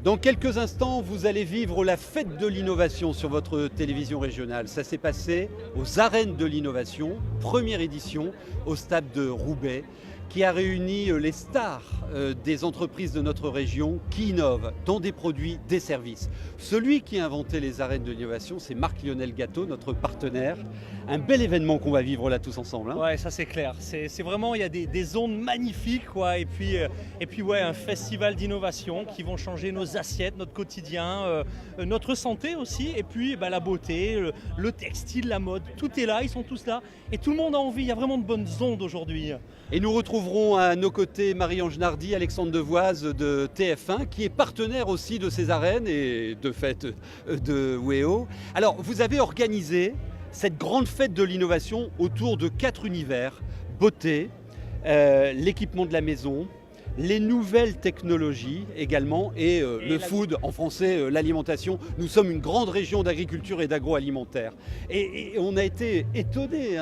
Dans quelques instants, vous allez vivre la fête de l'innovation sur votre télévision régionale. Ça s'est passé aux Arènes de l'innovation, première édition, au stade de Roubaix, qui a réuni les stars des entreprises de notre région qui innovent dans des produits, des services. Celui qui a inventé les arènes de l'innovation, c'est Marc-Lionel Gâteau, notre partenaire. Un bel événement qu'on va vivre là tous ensemble. Hein. Ouais, ça c'est clair. C'est vraiment, il y a des ondes magnifiques, quoi. Et puis ouais, un festival d'innovation qui vont changer nos assiettes, notre quotidien, notre santé aussi. Et puis la beauté, le textile, la mode, tout est là, ils sont tous là. Et tout le monde a envie, il y a vraiment de bonnes ondes aujourd'hui. Et nous retrouverons à nos côtés Marie-Ange Nardi, Alexandre Devoise de TF1, qui est partenaire aussi de ces arènes et de fait de WEO. Alors, vous avez organisé cette grande fête de l'innovation autour de 4 univers, beauté, l'équipement de la maison, les nouvelles technologies également et le food, en français l'alimentation. Nous sommes une grande région d'agriculture et d'agroalimentaire. Et on a été étonnés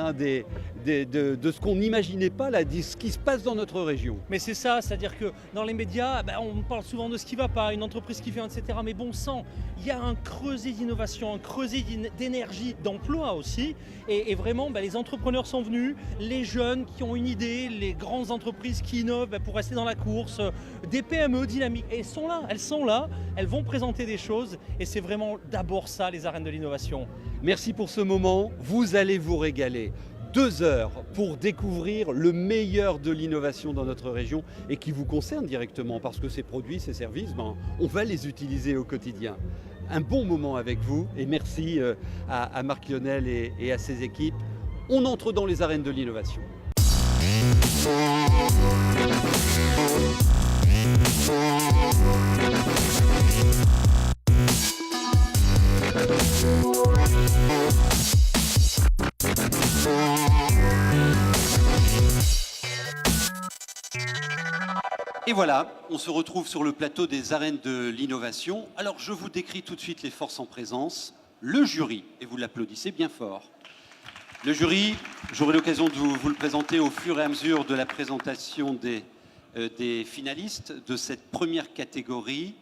de ce qu'on n'imaginait pas, là, de ce qui se passe dans notre région. Mais c'est ça, c'est-à-dire que dans les médias, on parle souvent de ce qui ne va pas, une entreprise qui fait, etc. Mais bon sang, il y a un creuset d'innovation, un creuset d'énergie, d'emploi aussi. Et vraiment, les entrepreneurs sont venus, les jeunes qui ont une idée, les grandes entreprises qui innovent pour rester dans la course, des PME dynamiques. Et elles sont là, elles vont présenter des choses. Et c'est vraiment d'abord ça, les arènes de l'innovation. Merci pour ce moment, vous allez vous régaler. 2 heures pour découvrir le meilleur de l'innovation dans notre région et qui vous concerne directement parce que ces produits, ces services, on va les utiliser au quotidien. Un bon moment avec vous et merci à Marc-Lionel et à ses équipes. On entre dans les arènes de l'innovation. Et voilà, on se retrouve sur le plateau des arènes de l'innovation. Alors je vous décris tout de suite les forces en présence. Le jury, et vous l'applaudissez bien fort. Le jury, j'aurai l'occasion de vous le présenter au fur et à mesure de la présentation des finalistes de cette première catégorie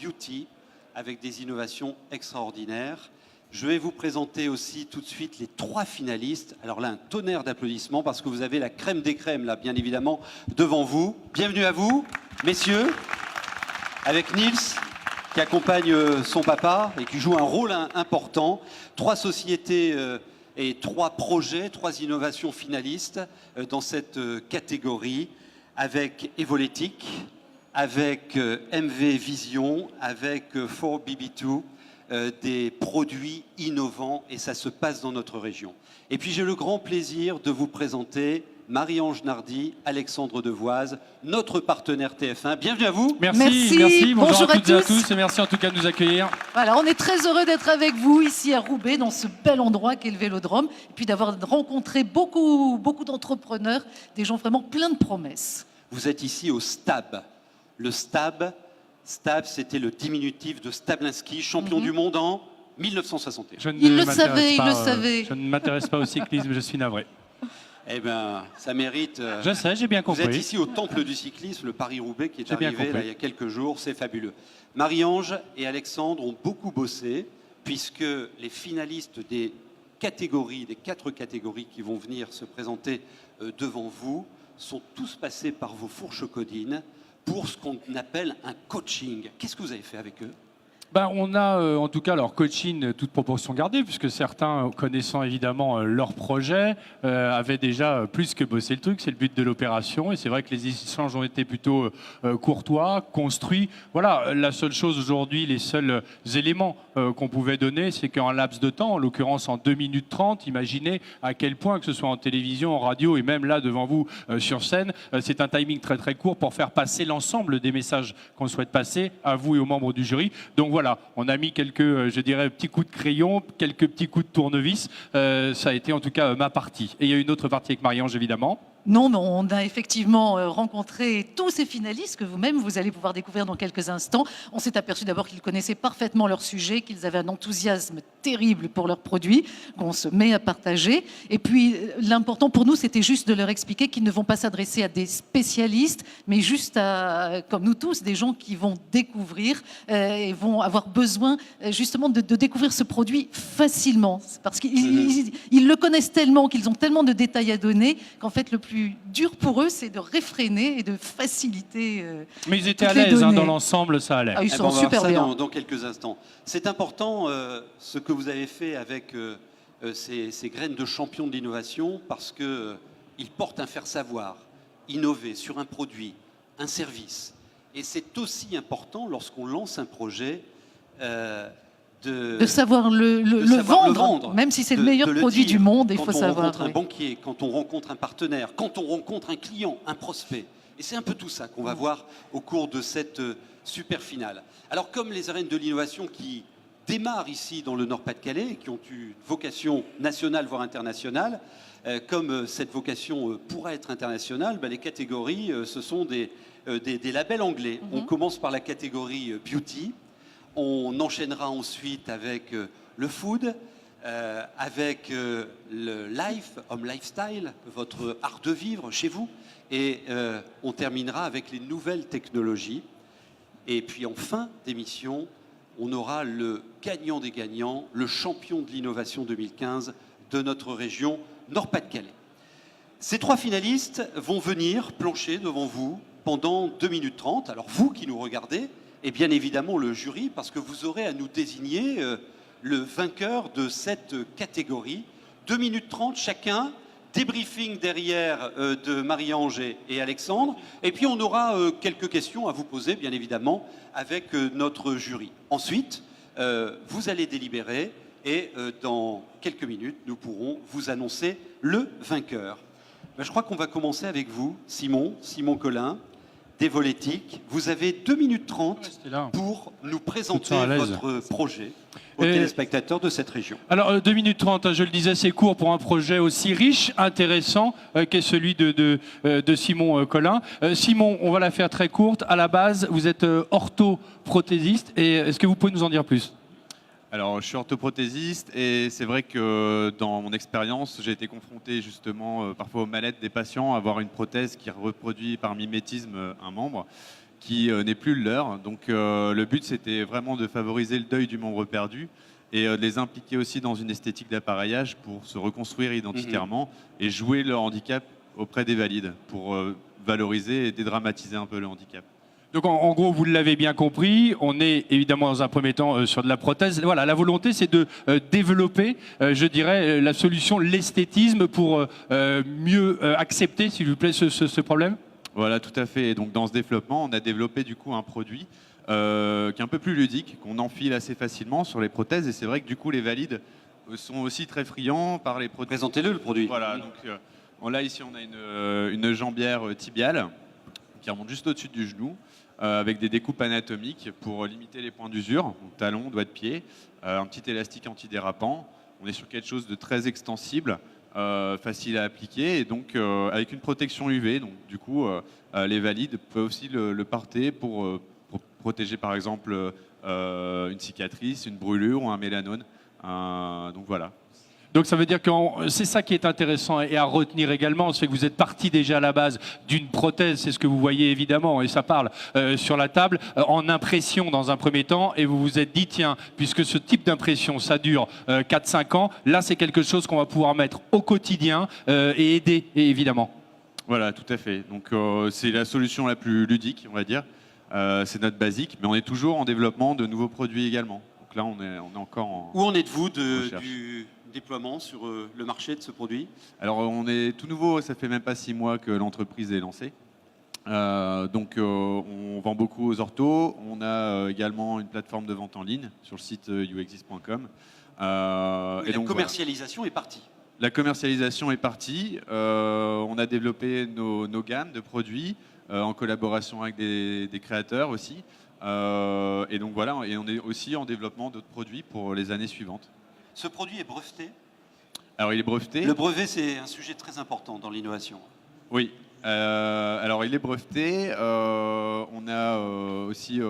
Beauty, avec des innovations extraordinaires. Je vais vous présenter aussi tout de suite les 3 finalistes. Alors là, un tonnerre d'applaudissements parce que vous avez la crème des crèmes, là, bien évidemment, devant vous. Bienvenue à vous, messieurs, avec Nils, qui accompagne son papa et qui joue un rôle important. 3 sociétés et 3 projets, 3 innovations finalistes dans cette catégorie, avec Evoletic, avec MV Vision, avec 4BB2, des produits innovants et ça se passe dans notre région. Et puis j'ai le grand plaisir de vous présenter Marie-Ange Nardi, Alexandre Devoise, notre partenaire TF1. Bienvenue à vous. Merci. Bonjour à toutes et à tous et merci en tout cas de nous accueillir. Voilà, on est très heureux d'être avec vous ici à Roubaix, dans ce bel endroit qu'est le Vélodrome, et puis d'avoir rencontré beaucoup d'entrepreneurs, des gens vraiment pleins de promesses. Vous êtes ici au STAB. Le STAB, c'était le diminutif de Stablinski, champion du monde en 1961. Il le savait. Je ne m'intéresse pas au cyclisme, je suis navré. Eh bien, ça mérite... Je sais, j'ai bien compris. Vous êtes ici au temple du cyclisme, le Paris-Roubaix, qui est arrivé là, il y a quelques jours, c'est fabuleux. Marie-Ange et Alexandre ont beaucoup bossé, puisque les finalistes des 4 catégories qui vont venir se présenter devant vous sont tous passés par vos fourches codines pour ce qu'on appelle un coaching. Qu'est-ce que vous avez fait avec eux ? On a en tout cas leur coaching toute proportion gardée, puisque certains, connaissant évidemment leur projet, avaient déjà plus que bossé le truc. C'est le but de l'opération. Et c'est vrai que les échanges ont été plutôt courtois, construits. Voilà, la seule chose aujourd'hui, les seuls éléments qu'on pouvait donner, c'est qu'en laps de temps, en l'occurrence en 2 minutes 30, imaginez à quel point, que ce soit en télévision, en radio et même là devant vous sur scène, c'est un timing très très court pour faire passer l'ensemble des messages qu'on souhaite passer à vous et aux membres du jury. Donc voilà, on a mis quelques, je dirais, petits coups de crayon, quelques petits coups de tournevis. Ça a été en tout cas ma partie. Et il y a une autre partie avec Marie-Ange, évidemment. Non, mais on a effectivement rencontré tous ces finalistes que vous-même, vous allez pouvoir découvrir dans quelques instants. On s'est aperçu d'abord qu'ils connaissaient parfaitement leur sujet, qu'ils avaient un enthousiasme terrible pour leurs produits, qu'on se met à partager. Et puis, l'important pour nous, c'était juste de leur expliquer qu'ils ne vont pas s'adresser à des spécialistes, mais juste à, comme nous tous, des gens qui vont découvrir et vont avoir besoin justement de découvrir ce produit facilement. Parce qu'ils le connaissent tellement, qu'ils ont tellement de détails à donner, qu'en fait, le plus dur pour eux, c'est de réfréner et de faciliter. Mais ils étaient à l'aise, dans l'ensemble, ça allait. Ah, ils Eh ben, sont on va voir super ça bien. dans quelques instants. C'est important ce que vous avez fait avec ces graines de champions de l'innovation parce qu'ils portent un faire-savoir, innover sur un produit, un service. Et c'est aussi important lorsqu'on lance un projet de savoir le vendre, même si c'est le meilleur produit du monde, il faut savoir. Quand on rencontre un banquier, quand on rencontre un partenaire, quand on rencontre un client, un prospect. Et c'est un peu tout ça qu'on va voir au cours de cette super finale. Alors comme les arènes de l'innovation qui démarrent ici dans le Nord-Pas-de-Calais et qui ont une vocation nationale voire internationale, comme cette vocation pourra être internationale, les catégories, ce sont des labels anglais. On commence par la catégorie beauty. On enchaînera ensuite avec le food, avec le life, home lifestyle, votre art de vivre chez vous. Et on terminera avec les nouvelles technologies. Et puis en fin d'émission, on aura le gagnant des gagnants, le champion de l'innovation 2015 de notre région Nord-Pas-de-Calais. Ces 3 finalistes vont venir plancher devant vous pendant 2 minutes 30. Alors vous qui nous regardez, et bien évidemment le jury, parce que vous aurez à nous désigner le vainqueur de cette catégorie. 2 minutes 30 chacun, débriefing derrière de Marie-Ange et Alexandre, et puis on aura quelques questions à vous poser, bien évidemment, avec notre jury. Ensuite, vous allez délibérer, et dans quelques minutes, nous pourrons vous annoncer le vainqueur. Je crois qu'on va commencer avec vous, Simon Collin. Devoletic. Vous avez 2 minutes 30 pour nous présenter votre projet aux téléspectateurs de cette région. Alors, 2 minutes 30, je le disais, c'est court pour un projet aussi riche, intéressant, qu'est celui de Simon Collin. Simon, on va la faire très courte. À la base, vous êtes orthoprothésiste. Et est-ce que vous pouvez nous en dire plus ? Alors, je suis orthoprothésiste et c'est vrai que dans mon expérience, j'ai été confronté justement parfois aux mallettes des patients, à avoir une prothèse qui reproduit par mimétisme un membre qui n'est plus le leur. Donc, le but, c'était vraiment de favoriser le deuil du membre perdu et de les impliquer aussi dans une esthétique d'appareillage pour se reconstruire identitairement et jouer le handicap auprès des valides pour valoriser et dédramatiser un peu le handicap. Donc en gros, vous l'avez bien compris, on est évidemment dans un premier temps sur de la prothèse. Voilà, la volonté c'est de développer, je dirais, la solution, l'esthétisme pour mieux accepter, s'il vous plaît, ce problème. Voilà, tout à fait. Et donc dans ce développement, on a développé du coup un produit qui est un peu plus ludique, qu'on enfile assez facilement sur les prothèses. Et c'est vrai que du coup, les valides sont aussi très friands par les prothèses. Présentez-le, le produit. Voilà, donc là ici on a une jambière tibiale qui remonte juste au-dessus du genou. Avec des découpes anatomiques pour limiter les points d'usure, donc talons, doigts de pied, un petit élastique antidérapant. On est sur quelque chose de très extensible, facile à appliquer et donc avec une protection UV. Donc du coup, les valides peuvent aussi le porter pour protéger par exemple une cicatrice, une brûlure ou un mélanome. Donc voilà. Donc ça veut dire que c'est ça qui est intéressant et à retenir également, c'est que vous êtes parti déjà à la base d'une prothèse, c'est ce que vous voyez évidemment, et ça parle sur la table, en impression dans un premier temps, et vous vous êtes dit, tiens, puisque ce type d'impression, ça dure 4-5 ans, là c'est quelque chose qu'on va pouvoir mettre au quotidien et aider, évidemment. Voilà, tout à fait. Donc c'est la solution la plus ludique, on va dire. C'est notre basique, mais on est toujours en développement de nouveaux produits également. Donc là, on est encore en... Où en êtes-vous du déploiement sur le marché de ce produit? Alors on est tout nouveau, ça fait même pas 6 mois que l'entreprise est lancée. Donc on vend beaucoup aux orthos. On a également une plateforme de vente en ligne sur le site uexist.com. La commercialisation est partie. La commercialisation est partie. On a développé nos gammes de produits en collaboration avec des créateurs aussi. Et donc voilà, et on est aussi en développement d'autres produits pour les années suivantes. Ce produit est breveté? Alors il est breveté. Le brevet, c'est un sujet très important dans l'innovation. Oui. Alors, il est breveté. On a aussi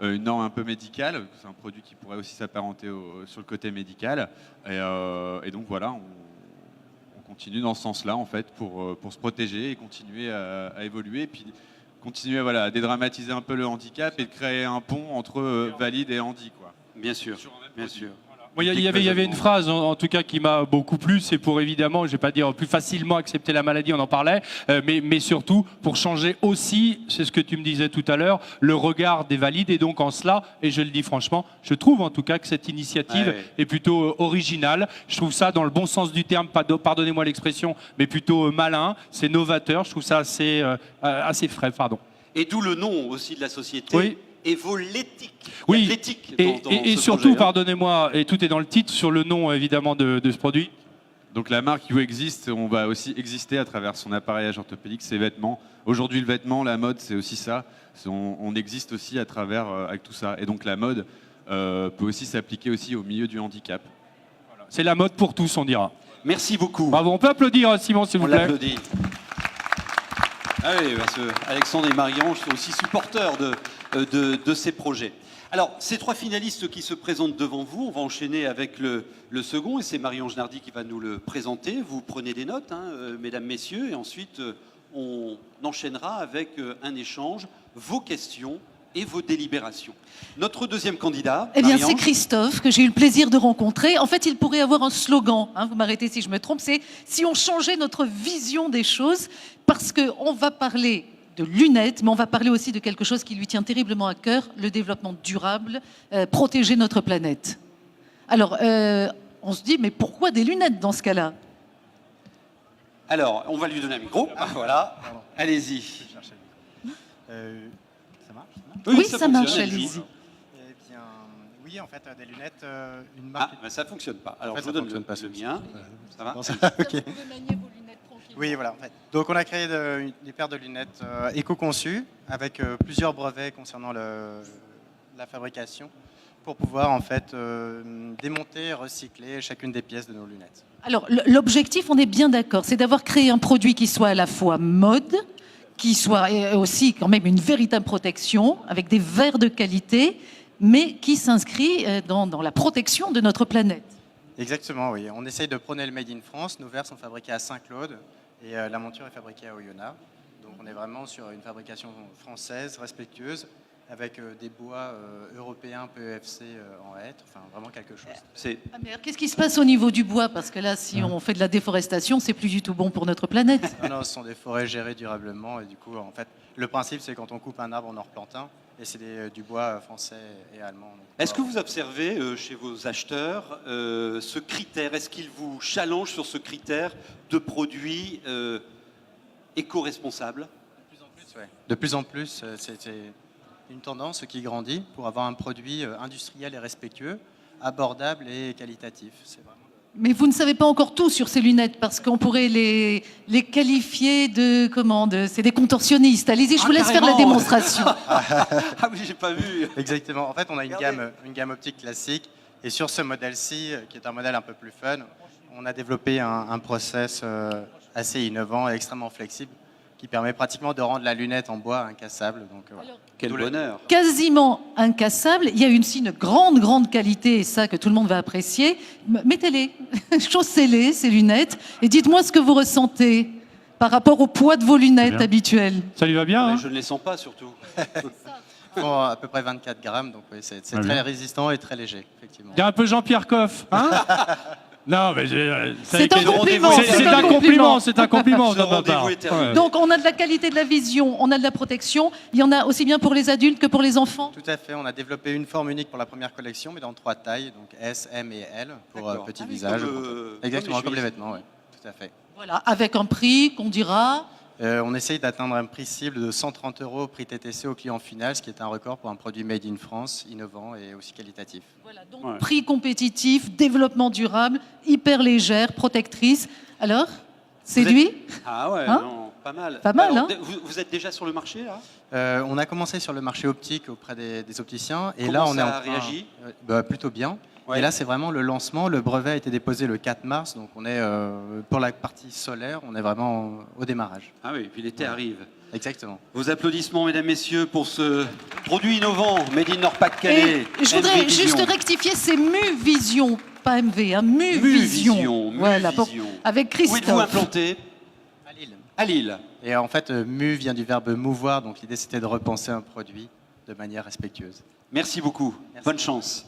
une norme un peu médicale. C'est un produit qui pourrait aussi s'apparenter sur le côté médical. Et donc, voilà, on continue dans ce sens-là, en fait, pour se protéger et continuer à évoluer. Et puis, continuer voilà, à dédramatiser un peu le handicap et de créer un pont entre valide et handi, quoi. Bien sûr, Sur un même bien produit. sûr. Bon, il y avait une phrase en tout cas qui m'a beaucoup plu, c'est pour évidemment, je vais pas dire plus facilement accepter la maladie, on en parlait, mais surtout pour changer aussi, c'est ce que tu me disais tout à l'heure, le regard des valides. Et donc en cela, et je le dis franchement, je trouve en tout cas que cette initiative Ouais. est plutôt originale. Je trouve ça dans le bon sens du terme, pardonnez-moi l'expression, mais plutôt malin, c'est novateur, je trouve ça assez frais, pardon. Et d'où le nom aussi de la société. Oui. Evoléthique. Il y a Oui, de l'éthique dans et ce surtout, projet, hein. pardonnez-moi, et tout est dans le titre, sur le nom évidemment de ce produit. Donc la marque You existe, on va aussi exister à travers son appareillage orthopédique, ses vêtements. Aujourd'hui, le vêtement, la mode, c'est aussi ça. On existe aussi à travers avec tout ça. Et donc la mode peut aussi s'appliquer aussi au milieu du handicap. C'est la mode pour tous, on dira. Merci beaucoup. Bravo, on peut applaudir Simon, s'il On vous plaît. l'applaudit. Ah oui, parce que Alexandre et Marie-Ange sont aussi supporters de ces projets. Alors, ces trois finalistes qui se présentent devant vous, on va enchaîner avec le second, et c'est Marie-Ange Nardi qui va nous le présenter. Vous prenez des notes, hein, mesdames, messieurs, et ensuite on enchaînera avec un échange, vos questions et vos délibérations. Notre deuxième candidat, Eh bien, c'est Marie-Ange. Christophe que j'ai eu le plaisir de rencontrer. En fait, il pourrait avoir un slogan, hein, vous m'arrêtez si je me trompe, c'est « Si on changeait notre vision des choses », parce qu'on va parler de lunettes, mais on va parler aussi de quelque chose qui lui tient terriblement à cœur, le développement durable, protéger notre planète. Alors, on se dit, mais pourquoi des lunettes dans ce cas-là? Alors, on va lui donner un micro. Ah, voilà, allez-y. Ça marche? Oui, ça marche, fonctionne, allez-y. Eh bien, oui, en fait, des lunettes, une Ah, marque. ben ça fonctionne pas. Alors, En fait, je vous ça donne fonctionne pas, le celui-ci. mien. Ça va? Non, ok. Oui, voilà. En fait. Donc, on a créé des paires de lunettes éco-conçues avec plusieurs brevets concernant la fabrication pour pouvoir en fait démonter et recycler chacune des pièces de nos lunettes. Alors, l'objectif, on est bien d'accord, c'est d'avoir créé un produit qui soit à la fois mode, qui soit aussi quand même une véritable protection, avec des verres de qualité, mais qui s'inscrit dans la protection de notre planète. Exactement, oui. On essaye de prôner le Made in France. Nos verres sont fabriqués à Saint-Claude et la monture est fabriquée à Oyonnax. Donc on est vraiment sur une fabrication française, respectueuse, avec des bois européens PEFC en hêtre, enfin vraiment quelque chose. C'est Ah, mais alors, qu'est-ce qui se passe au niveau du bois? Parce que là, si on fait de la déforestation, c'est plus du tout bon pour notre planète. Non, non, ce sont des forêts gérées durablement et du coup, en fait, le principe c'est quand on coupe un arbre, on en replante un et c'est du bois français et allemand. Donc, Est-ce que vous observez chez vos acheteurs ce critère? Est-ce qu'ils vous challengent sur ce critère de produits éco-responsables? De plus en plus, c'est une tendance qui grandit pour avoir un produit industriel et respectueux, abordable et qualitatif. C'est vraiment... Mais vous ne savez pas encore tout sur ces lunettes, parce qu'on pourrait les qualifier c'est des contorsionnistes. Allez-y, je vous laisse faire la carrément. démonstration. Ah oui, j'ai pas vu. Exactement. En fait, on a une Regardez. gamme optique classique. Et sur ce modèle-ci, qui est un modèle un peu plus fun, on a développé un process assez innovant et extrêmement flexible qui permet pratiquement de rendre la lunette en bois incassable. Donc, voilà. Quel D'où le- bonheur. Quasiment incassable. Il y a aussi une grande qualité, et ça que tout le monde va apprécier. Mettez-les, chaussez-les, ces lunettes, et dites-moi ce que vous ressentez par rapport au poids de vos lunettes Bien. habituelles. Ça lui va bien, Mais hein? je ne les sens pas surtout. Ils font à peu près 24 grammes, donc oui, c'est Ah, très bien. résistant et très léger, effectivement. Il y a un peu Jean-Pierre Coff, hein? Non, mais C'est un compliment. C'est un compliment, c'est un compliment. Ce de ma rendez-vous part. est terminé. Ouais. Donc on a de la qualité de la vision, on a de la protection. Il y en a aussi bien pour les adultes que pour les enfants. Tout à fait, on a développé une forme unique pour la première collection, mais dans 3 tailles, donc S, M et L, pour D'accord. petit Ah oui, visage. Exactement, comme comme les les chemises. vêtements, oui, tout à fait. Voilà, avec un prix qu'on dira. On essaye d'atteindre un prix cible de 130 € prix TTC au client final, ce qui est un record pour un produit made in France, innovant et aussi qualitatif. Voilà, donc Ouais. prix compétitif, développement durable, hyper légère, protectrice. Alors, séduit? Ah ouais, Hein? non. Pas mal. Pas mal, Alors, hein. vous êtes déjà sur le marché, là? On a commencé sur le marché optique auprès des opticiens. Et Comment là, on ça est en a train- réagi? Plutôt bien. Ouais. Et là, c'est vraiment le lancement. Le brevet a été déposé le 4 mars. Donc, on est, pour la partie solaire, on est vraiment au démarrage. Ah oui, puis l'été arrive. Exactement. Vos applaudissements, mesdames, messieurs, pour ce produit innovant, Made in Nord-Pas-de-Calais. Et je voudrais MV juste Vision. rectifier, c'est MuVision, pas MV, hein, MuVision. MuVision, Voilà, MuVision. avec Où êtes-vous Christophe. implanté? À Lille. À Lille. Et en fait, mu vient du verbe mouvoir. Donc, l'idée, c'était de repenser un produit de manière respectueuse. Merci beaucoup. Merci. Bonne chance.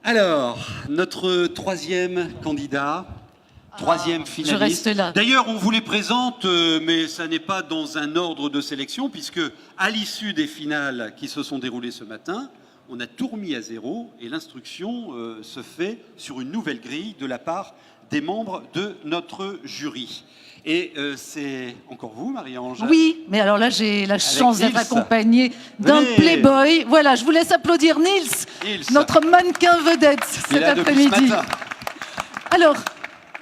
Alors, notre troisième candidat, troisième finaliste. je reste là. D'ailleurs, on vous les présente, mais ça n'est pas dans un ordre de sélection, puisque à l'issue des finales qui se sont déroulées ce matin, on a tout remis à zéro et l'instruction se fait sur une nouvelle grille de la part des membres de notre jury. Et c'est encore vous, Marie-Ange? Oui, mais alors là, j'ai la chance d'être Nils. accompagnée d'un Venez. playboy. Voilà, je vous laisse applaudir Nils, Nils. notre mannequin vedette Il est cet là depuis ce après-midi. matin. Alors,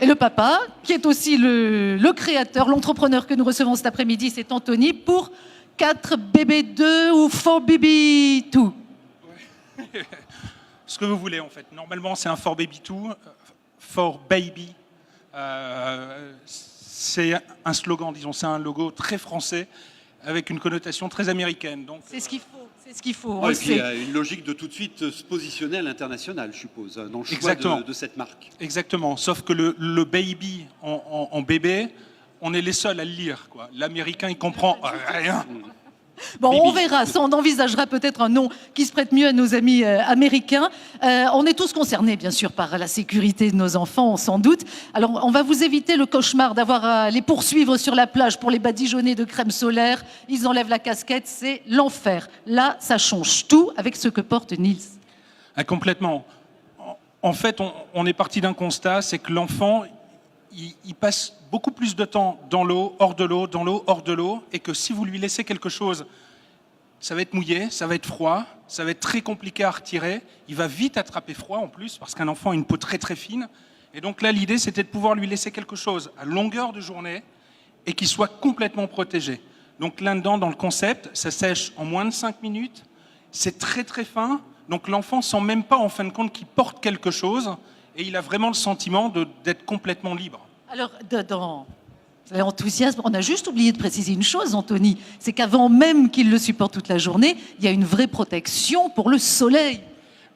et le papa, qui est aussi le créateur, l'entrepreneur que nous recevons cet après-midi, c'est Anthony, pour 4 bébés 2 ou 4 baby 2. Ce que vous voulez en fait. Normalement, c'est un for baby 2, for baby. C'est un slogan, disons, c'est un logo très français avec une connotation très américaine. Donc, C'est ce qu'il faut, c'est ce qu'il faut, on Ouais, le et puis il y sait. a une logique de tout de suite se positionner à l'international, je suppose, dans le choix Exactement. de cette marque. exactement. Sauf que le baby en bébé, on est les seuls à le lire, quoi. L'américain, il comprend rien. Bon, Bibi. on verra, ça, on envisagera peut-être un nom qui se prête mieux à nos amis américains. On est tous concernés, bien sûr, par la sécurité de nos enfants, sans doute. Alors, on va vous éviter le cauchemar d'avoir à les poursuivre sur la plage pour les badigeonner de crème solaire. Ils enlèvent la casquette, c'est l'enfer. Là, ça change tout avec ce que porte Nils. Ah, complètement. En fait, on est parti d'un constat, c'est que l'enfant, il passe beaucoup plus de temps dans l'eau, hors de l'eau, dans l'eau, hors de l'eau, et que si vous lui laissez quelque chose, ça va être mouillé, ça va être froid, ça va être très compliqué à retirer. Il va vite attraper froid en plus, parce qu'un enfant a une peau très très fine. Et donc là, l'idée, c'était de pouvoir lui laisser quelque chose à longueur de journée et qu'il soit complètement protégé. Donc là-dedans, dans le concept, ça sèche en moins de 5 minutes, c'est très très fin, donc l'enfant sent même pas en fin de compte qu'il porte quelque chose, et il a vraiment le sentiment d'être complètement libre. Alors, dans l'enthousiasme, on a juste oublié de préciser une chose, Anthony, c'est qu'avant même qu'il le supporte toute la journée, il y a une vraie protection pour le soleil.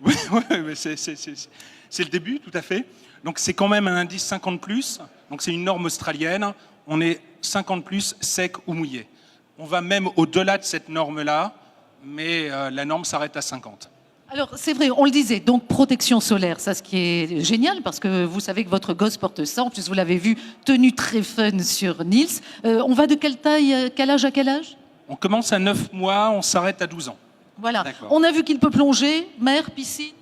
Oui, mais c'est le début, tout à fait. Donc c'est quand même un indice 50+, donc c'est une norme australienne, on est 50+, sec ou mouillé. On va même au-delà de cette norme-là, mais la norme s'arrête à 50. Alors, c'est vrai, on le disait, donc protection solaire, ça ce qui est génial, parce que vous savez que votre gosse porte ça, en plus vous l'avez vu, tenue très fun sur Nils. On va de quelle taille, quel âge à quel âge? On commence à 9 mois, on s'arrête à 12 ans. Voilà, D'accord. on a vu qu'il peut plonger, mer, piscine.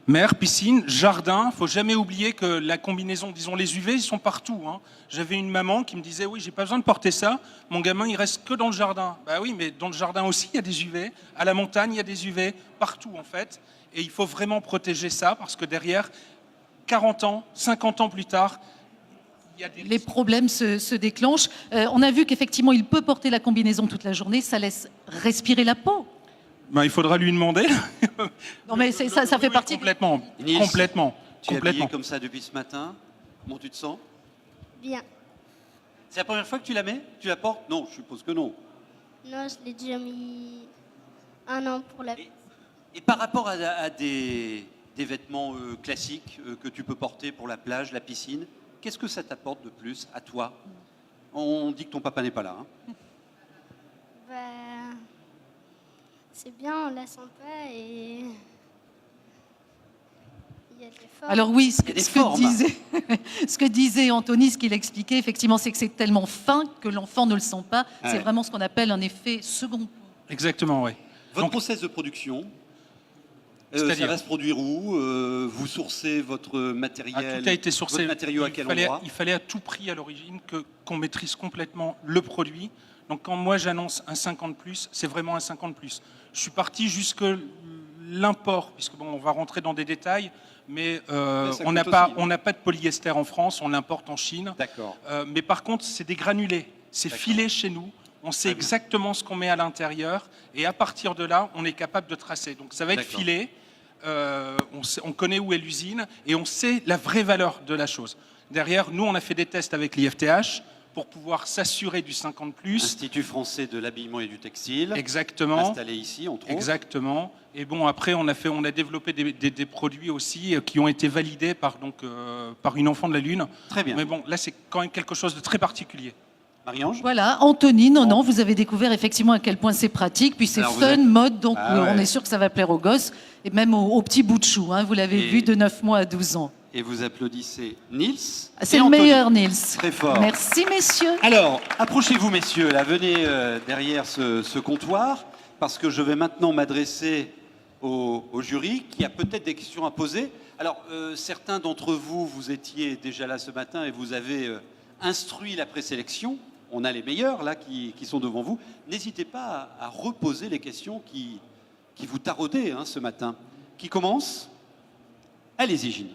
Mer, piscine, jardin, il faut jamais oublier que la combinaison, disons les UV, ils sont partout. Hein. J'avais une maman qui me disait, oui, j'ai pas besoin de porter ça, mon gamin, il reste que dans le jardin. Bah oui, mais dans le jardin aussi, il y a des UV, à la montagne, il y a des UV, partout en fait. Et il faut vraiment protéger ça, parce que derrière, 40 ans, 50 ans plus tard, il y a des Les problèmes se déclenchent. On a vu qu'effectivement, il peut porter la combinaison toute la journée, ça laisse respirer la peau. Ben, il faudra lui demander. Non, mais ça fait Oui, partie. complètement, Nils, complètement, Tu es habillé complètement. comme ça depuis ce matin. Comment tu te sens? Bien. C'est la première fois que tu la mets? Tu la portes? Non, je suppose que non. Non, je l'ai déjà mis 1 an pour la... Et par rapport à des vêtements classiques que tu peux porter pour la plage, la piscine, qu'est-ce que ça t'apporte de plus à toi? On dit que ton papa n'est pas là. Hein. Bah, c'est bien, on la sent pas et... Il y a des formes. Alors oui, Il y a des formes. ce que disait Anthony, ce qu'il expliquait, effectivement, c'est que c'est tellement fin que l'enfant ne le sent pas. C'est Ouais. vraiment ce qu'on appelle un effet second peau. Exactement, oui. Votre Donc- process de production, C'est-à-dire ça va se produire où? Vous sourcez votre Ah, matériel, tout a été sourcé. votre matériau à quel endroit? Il fallait à tout prix à l'origine qu'on maîtrise complètement le produit. Donc quand moi j'annonce un 50+, c'est vraiment un 50+. Je suis parti jusque l'import, puisque bon, on va rentrer dans des détails, mais ça on n'a coûte pas, aussi, hein. on n'a pas de polyester en France, on l'importe en Chine. D'accord. Mais par contre, c'est des granulés. C'est D'accord. filé chez nous. On sait Très bien. exactement ce qu'on met à l'intérieur. Et à partir de là, on est capable de tracer. Donc ça va être D'accord. filé. On connaît où est l'usine et on sait la vraie valeur de la chose. Derrière, nous, on a fait des tests avec l'IFTH pour pouvoir s'assurer du 50+. Institut français de l'habillement et du textile, Exactement. installé ici, entre autres. Exactement. Et bon, après, on a développé des produits aussi qui ont été validés par une enfant de la Lune. Très bien. Mais bon, là, c'est quand même quelque chose de très particulier. Marie-Ange? Voilà, Anthony, non, vous avez découvert effectivement à quel point c'est pratique, puis c'est Alors, vous fun, êtes- mode, donc Ah on ouais. est sûr que ça va plaire aux gosses, et même aux petits bouts de chou, hein, vous l'avez Et- vu, de 9 mois à 12 ans. Et vous applaudissez Nils. C'est et le Anthony. meilleur, Nils. Très fort. Merci, messieurs. Alors, approchez-vous, messieurs, là, venez derrière ce comptoir, parce que je vais maintenant m'adresser au jury, qui a peut-être des questions à poser. Alors, certains d'entre vous, vous étiez déjà là ce matin et vous avez instruit la présélection. On a les meilleurs, là, qui sont devant vous. N'hésitez pas à reposer les questions qui vous taraudaient ce matin. Qui commence? Allez-y, Ginny.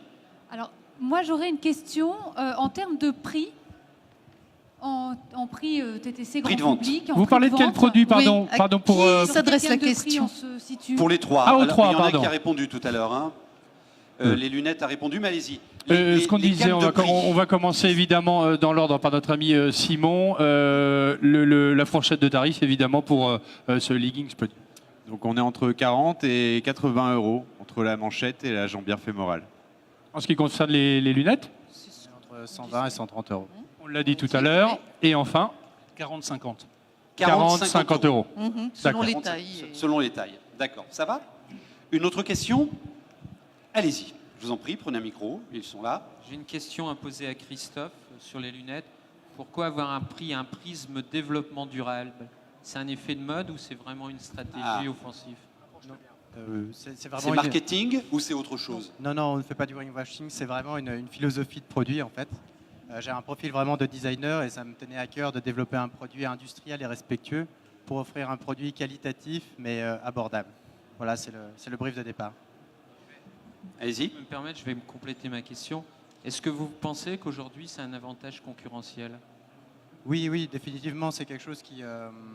Alors, moi, j'aurais une question en termes de prix, en prix TTC Prix de grand vente. public. en Vous prix parlez de quel vente. produit, pardon, Oui, pardon pour... qui Sur s'adresse quel la gamme de prix question. on se situe Pour les trois. Ah, aux Alors, trois, il y en a pardon. qui a répondu tout à l'heure. Hein. Les lunettes a répondu, mais allez-y. Ce qu'on Les disait, gammes de prix. on va commencer évidemment dans l'ordre par notre ami Simon. La fourchette de tarif, évidemment, pour ce leggings petit. Donc on est entre 40 et 80 euros entre la manchette et la jambière fémorale. En ce qui concerne les lunettes, Entre 120 et 130 euros. on l'a dit tout à l'heure. Et enfin, 40-50. 40-50 euros. Mhm, D'accord. selon les tailles. Selon les tailles. D'accord. Ça va? Une autre question? Allez-y. Je vous en prie, prenez un micro. Ils sont là. J'ai une question à poser à Christophe sur les lunettes. Pourquoi avoir un prisme développement durable? C'est un effet de mode ou c'est vraiment une stratégie Ah. offensive? C'est C'est vraiment marketing ou c'est autre chose? Non, non, on ne fait pas du greenwashing, c'est vraiment une philosophie de produit en fait. J'ai un profil vraiment de designer et ça me tenait à cœur de développer un produit industriel et respectueux pour offrir un produit qualitatif mais abordable. Voilà, c'est le brief de départ. Allez-y. Si vous me permettez, je vais me compléter ma question. Est-ce que vous pensez qu'aujourd'hui c'est un avantage concurrentiel? Oui, oui, définitivement, c'est quelque chose qui...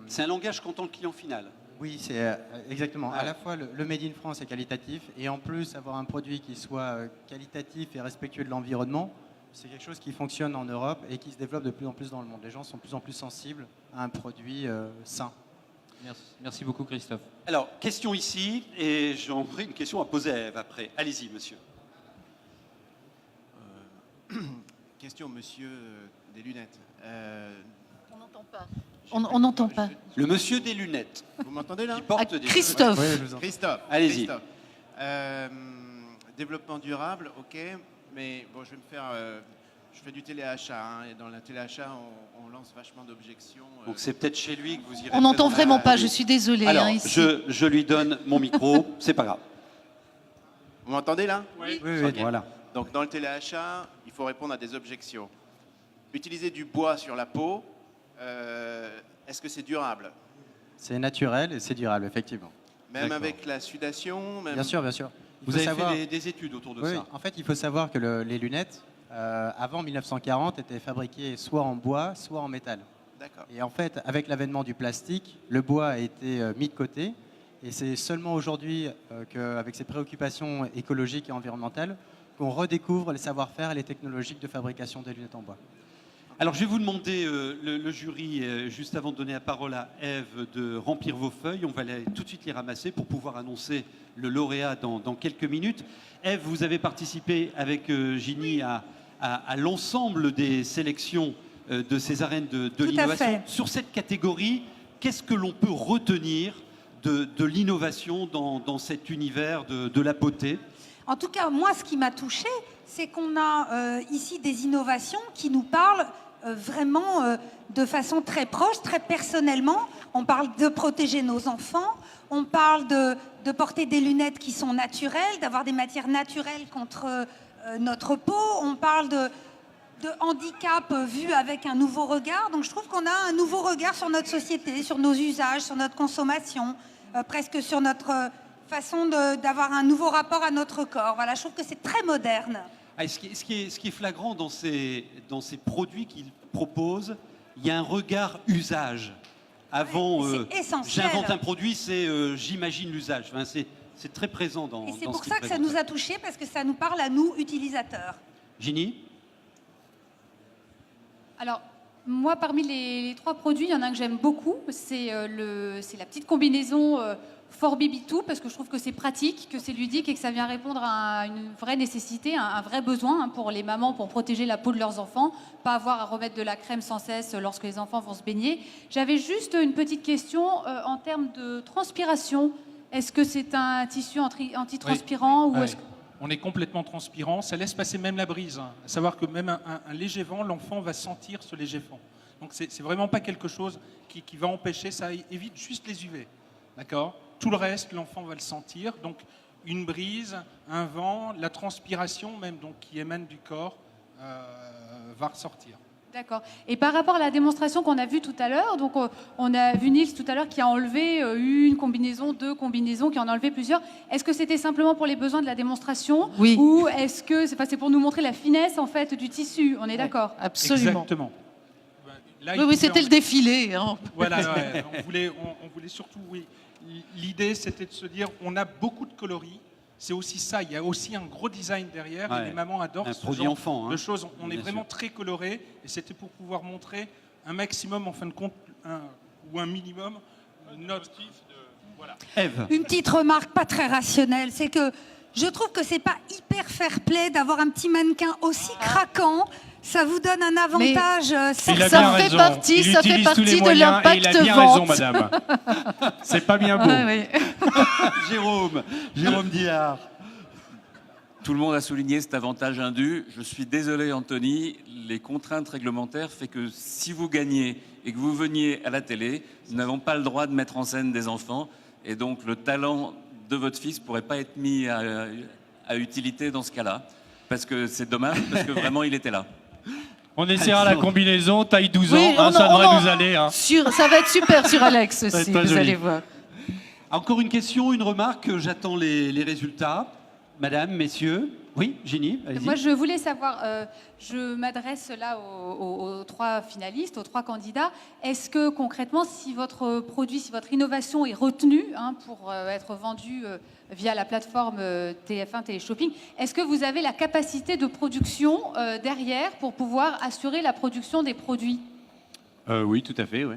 C'est un langage qu'entend le client final. Oui, c'est exactement. À la fois, le Made in France est qualitatif et en plus, avoir un produit qui soit qualitatif et respectueux de l'environnement, c'est quelque chose qui fonctionne en Europe et qui se développe de plus en plus dans le monde. Les gens sont de plus en plus sensibles à un produit sain. Merci beaucoup Christophe. Alors, question ici, et j'en prie une question à poser à Ève après. Allez-y, monsieur. Question, monsieur des lunettes. On n'entend pas. On n'entend pas. Le monsieur des lunettes, Vous m'entendez là qui porte Ah, des Christophe. Oui, je vous en prie. Christophe. Allez-y. Christophe. Développement durable, ok, mais bon, je vais me faire. Je fais du téléachat, hein, et dans la téléachat, on lance vachement d'objections. Donc c'est peut-être chez lui que vous irez. On n'entend peut-être- vraiment pas, Ah, je suis désolée. Alors, hein, ici. je lui donne mon micro, c'est pas grave. Vous m'entendez là? Oui, oui, Ok. voilà. Donc dans le téléachat, il faut répondre à des objections. Utiliser du bois sur la peau, est-ce que c'est durable? C'est naturel et c'est durable, effectivement. Même D'accord. avec la sudation même... Bien sûr, bien sûr. Il Vous faut avez savoir- fait des études autour de Oui, ça. en fait, il faut savoir que les lunettes, avant 1940, étaient fabriquées soit en bois, soit en métal. D'accord. Et en fait, avec l'avènement du plastique, le bois a été mis de côté. Et c'est seulement aujourd'hui qu'avec ces préoccupations écologiques et environnementales qu'on redécouvre les savoir-faire et les technologies de fabrication des lunettes en bois. Alors, je vais vous demander, le jury, juste avant de donner la parole à Ève, de remplir vos feuilles. On va tout de suite les ramasser pour pouvoir annoncer le lauréat dans quelques minutes. Ève, vous avez participé avec Ginny à l'ensemble des sélections de ces arènes de l'innovation. fait. Sur cette catégorie, qu'est-ce que l'on peut retenir de l'innovation dans cet univers de la beauté? En tout cas, moi, ce qui m'a touchée, c'est qu'on a ici des innovations qui nous parlent vraiment de façon très proche, très personnellement. On parle de protéger nos enfants, on parle de porter des lunettes qui sont naturelles, d'avoir des matières naturelles contre notre peau, on parle de handicap vu avec un nouveau regard. Donc je trouve qu'on a un nouveau regard sur notre société, sur nos usages, sur notre consommation, presque sur notre façon d'avoir un nouveau rapport à notre corps. Voilà, je trouve que c'est très moderne. Ce qui est flagrant dans ces produits qu'ils proposent, il y a un regard usage. Avant, C'est essentiel. j'invente un produit, c'est j'imagine l'usage. Enfin, c'est très présent dans. Et c'est dans pour ce ça qu'il que ça présente. nous a touchés, parce que ça nous parle à nous, utilisateurs. Ginny? Alors, moi, parmi les 3 produits, il y en a un que j'aime beaucoup. C'est la petite combinaison For Baby2, parce que je trouve que c'est pratique, que c'est ludique et que ça vient répondre à une vraie nécessité, un vrai besoin pour les mamans pour protéger la peau de leurs enfants, pas avoir à remettre de la crème sans cesse lorsque les enfants vont se baigner. J'avais juste une petite question en termes de transpiration. Est-ce que c'est un tissu antitranspirant ou Ouais. est-ce que... On est complètement transparent, ça laisse passer même la brise. À savoir que même un léger vent, l'enfant va sentir ce léger vent. Donc c'est vraiment pas quelque chose qui va empêcher, ça évite juste les UV. D'accord? Tout le reste, l'enfant va le sentir. Donc une brise, un vent, la transpiration même donc, qui émane du corps va ressortir. D'accord. Et par rapport à la démonstration qu'on a vue tout à l'heure, donc on a vu Nils tout à l'heure qui a enlevé une combinaison, 2 combinaisons, qui en a enlevé plusieurs. Est-ce que c'était simplement pour les besoins de la démonstration? Oui. Ou est-ce que c'est pour nous montrer la finesse en fait du tissu? On est d'accord? Absolument. Exactement. Là, Oui, c'était le défilé. Hein. Voilà, ouais, on voulait surtout, oui. L'idée, c'était de se dire, on a beaucoup de coloris. C'est aussi ça, il y a aussi un gros design derrière. Ouais. Et les mamans adorent Un ce produit genre enfant, hein. de choses. On est Bien vraiment sûr. très coloré. Et c'était pour pouvoir montrer un maximum, en fin de compte, ou un minimum, notre... Voilà. Ève. Une petite remarque pas très rationnelle, c'est que je trouve que c'est pas hyper fair-play d'avoir un petit mannequin aussi craquant. Ça vous donne un avantage. Il a Ça bien fait raison. partie- Il ça fait utilise tous partie les de moyens et il a l'impact bien raison, vente. madame. C'est pas bien beau. Ah, oui. Jérôme Dillard. Tout le monde a souligné cet avantage indu. Je suis désolé, Anthony, les contraintes réglementaires font que si vous gagnez et que vous veniez à la télé, nous n'avons pas le droit de mettre en scène des enfants. Et donc, le talent de votre fils ne pourrait pas être mis à utilité dans ce cas-là. Parce que c'est dommage, parce que vraiment, il était là. On essaiera la combinaison, taille 12 ans, Oui, ça devrait nous aller. Hein. Ça va être super sur Alex Ça va être aussi, très vous joli. allez voir. Encore une question, une remarque, j'attends les résultats. Madame, messieurs. Oui, Ginny, allez-y. Moi, je voulais savoir, je m'adresse là aux 3 finalistes, aux 3 candidats. Est-ce que concrètement, si votre produit, si votre innovation est retenue pour être vendue via la plateforme TF1 Téléshopping, est-ce que vous avez la capacité de production derrière pour pouvoir assurer la production des produits? Oui, tout à fait, oui.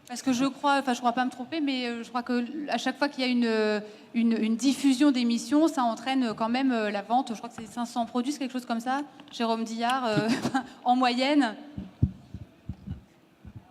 Parce que je crois pas me tromper, mais je crois que à chaque fois qu'il y a une diffusion d'émissions, ça entraîne quand même la vente. Je crois que c'est 500 produits, c'est quelque chose comme ça, Jérôme Dillard, en moyenne.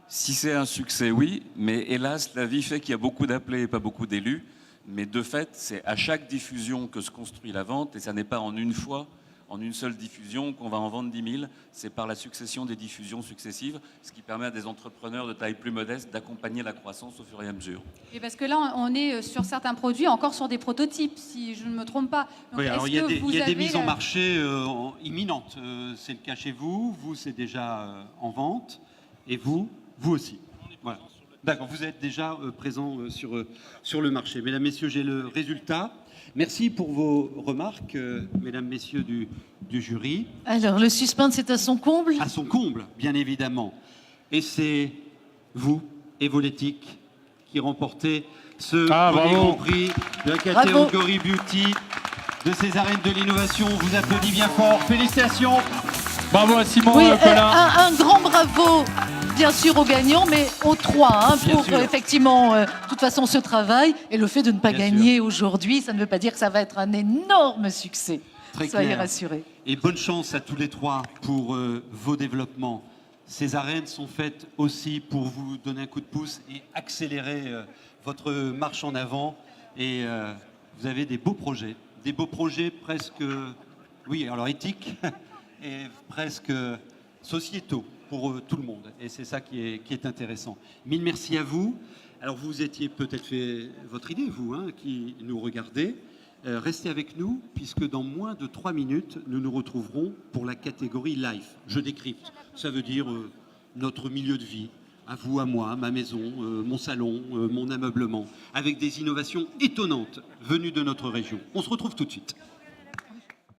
Si c'est un succès, oui, mais hélas, la vie fait qu'il y a beaucoup d'appelés et pas beaucoup d'élus. Mais de fait, c'est à chaque diffusion que se construit la vente, et ça n'est pas en une fois, en une seule diffusion, qu'on va en vendre 10 000. C'est par la succession des diffusions successives, ce qui permet à des entrepreneurs de taille plus modeste d'accompagner la croissance au fur et à mesure. Et parce que là, on est sur certains produits encore sur des prototypes, si je ne me trompe pas. Donc, Oui, alors est-ce il y a que des, vous il y a des avez mises en marché imminentes. C'est le cas chez vous, c'est déjà en vente, et vous aussi. Voilà. D'accord, vous êtes déjà présent sur le marché. Mesdames, Messieurs, j'ai le résultat. Merci pour vos remarques, Mesdames, Messieurs du jury. Alors, le suspense est à son comble. À son comble, bien évidemment. Et c'est vous et Voletic qui remportez ce premier bravo. Grand Prix de la Bravo. catégorie Beauty de ces arènes de l'innovation. On vous applaudit bien fort. Félicitations. Bravo à Simon Oui, Collin. un grand bravo, bien sûr, aux gagnants, mais aux 3, Bien pour sûr. effectivement, de toute façon, ce travail. Et le fait de ne pas Bien gagner aujourd'hui, ça ne veut pas dire que ça va être un énorme succès. Très Soyez clair. rassurés. Et bonne chance à tous les 3 pour vos développements. Ces arènes sont faites aussi pour vous donner un coup de pouce et accélérer votre marche en avant. Et vous avez des beaux projets presque, oui, alors éthiques et presque sociétaux pour tout le monde. Et c'est ça qui est intéressant. Mille merci à vous. Alors vous étiez peut-être fait votre idée, vous, qui nous regardez. Restez avec nous, puisque dans moins de 3 minutes, nous nous retrouverons pour la catégorie Life. Je décrypte. Ça veut dire notre milieu de vie, à vous, à moi, ma maison, mon salon, mon ameublement, avec des innovations étonnantes venues de notre région. On se retrouve tout de suite.